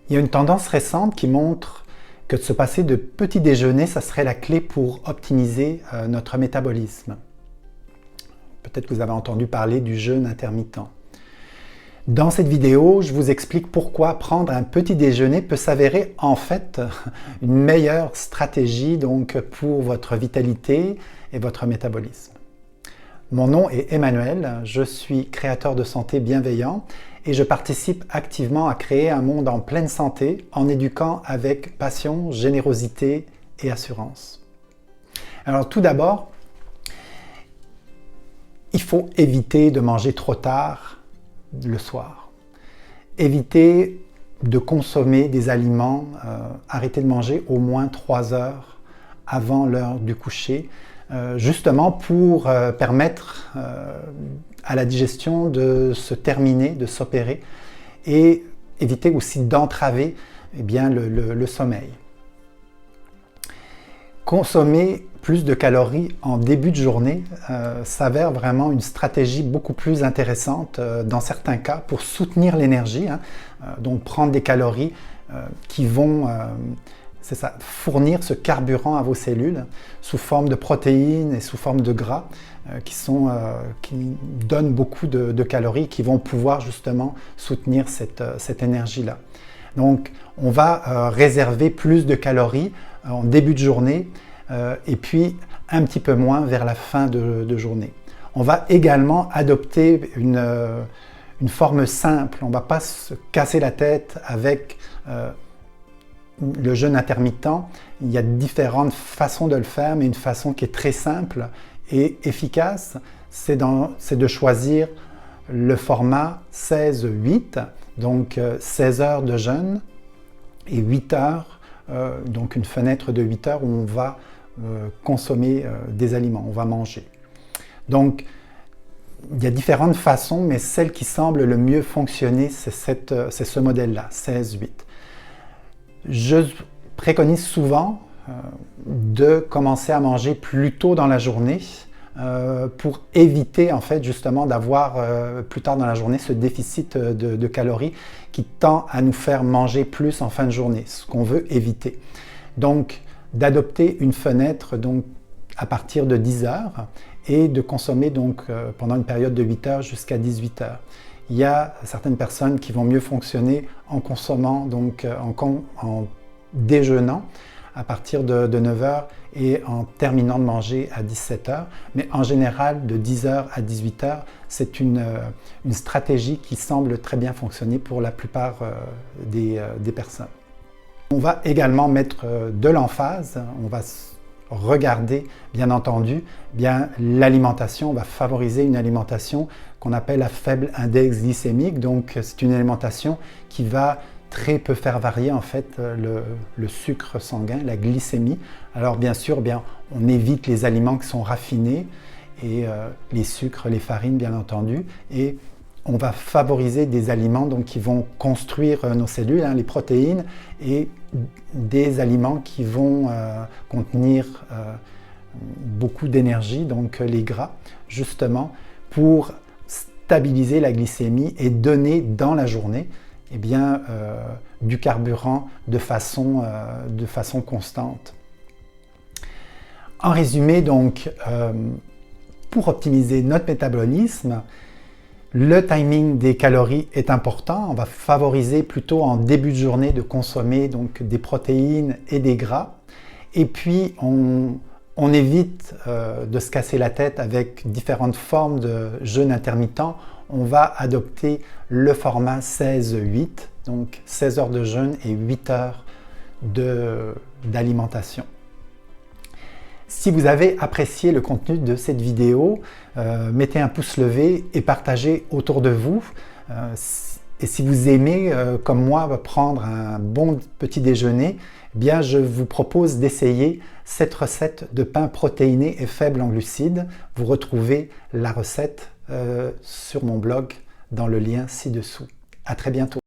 Il y a une tendance récente qui montre que de se passer de petits déjeuners, ça serait la clé pour optimiser notre métabolisme. Peut-être que vous avez entendu parler du jeûne intermittent. Dans cette vidéo, je vous explique pourquoi prendre un petit déjeuner peut s'avérer en fait une meilleure stratégie donc, pour votre vitalité et votre métabolisme. Mon nom est Emmanuel, je suis créateur de santé bienveillant et je participe activement à créer un monde en pleine santé en éduquant avec passion, générosité et assurance. Alors tout d'abord, il faut éviter de manger trop tard le soir. Éviter de consommer des aliments, arrêter de manger au moins 3 heures avant l'heure du coucher, justement pour permettre à la digestion de se terminer, de s'opérer et éviter aussi d'entraver le sommeil. Consommer plus de calories en début de journée s'avère vraiment une stratégie beaucoup plus intéressante dans certains cas pour soutenir l'énergie, donc prendre des calories qui vont fournir ce carburant à vos cellules sous forme de protéines et sous forme de gras qui donnent beaucoup de calories qui vont pouvoir justement soutenir cette énergie-là. Donc on va réserver plus de calories en début de journée et puis un petit peu moins vers la fin de journée. On va également adopter une forme simple, on ne va pas se casser la tête avec le jeûne intermittent. Il y a différentes façons de le faire, mais une façon qui est très simple et efficace, c'est de choisir le format 16-8, donc 16 heures de jeûne et 8 heures, donc une fenêtre de 8 heures où on va consommer des aliments, on va manger. Donc, il y a différentes façons, mais celle qui semble le mieux fonctionner, c'est ce modèle-là, 16-8. Je préconise souvent de commencer à manger plus tôt dans la journée pour éviter en fait justement d'avoir plus tard dans la journée ce déficit de calories qui tend à nous faire manger plus en fin de journée, ce qu'on veut éviter. Donc d'adopter une fenêtre donc, à partir de 10 heures et de consommer donc, pendant une période de 8 heures jusqu'à 18 heures. Il y a certaines personnes qui vont mieux fonctionner en consommant, donc en déjeunant à partir de 9 heures et en terminant de manger à 17 heures. Mais en général, de 10 heures à 18 heures, c'est une stratégie qui semble très bien fonctionner pour la plupart des personnes. On va également mettre de l'emphase, on va regarder bien entendu l'alimentation, on va favoriser une alimentation qu'on appelle à faible index glycémique, donc c'est une alimentation qui va très peu faire varier en fait le sucre sanguin, la glycémie. Alors bien sûr, on évite les aliments qui sont raffinés et les sucres, les farines bien entendu, et on va favoriser des aliments donc, qui vont construire nos cellules, les protéines, et des aliments qui vont contenir beaucoup d'énergie, donc les gras, justement pour stabiliser la glycémie et donner dans la journée du carburant de façon constante. En résumé, donc, pour optimiser notre métabolisme, le timing des calories est important. On va favoriser plutôt en début de journée de consommer donc, des protéines et des gras. Et puis, on évite de se casser la tête avec différentes formes de jeûne intermittent. On va adopter le format 16-8, donc 16 heures de jeûne et 8 heures d'alimentation. Si vous avez apprécié le contenu de cette vidéo, mettez un pouce levé et partagez autour de vous. Et si vous aimez, comme moi, prendre un bon petit déjeuner, je vous propose d'essayer cette recette de pain protéiné et faible en glucides. Vous retrouvez la recette sur mon blog dans le lien ci-dessous. À très bientôt.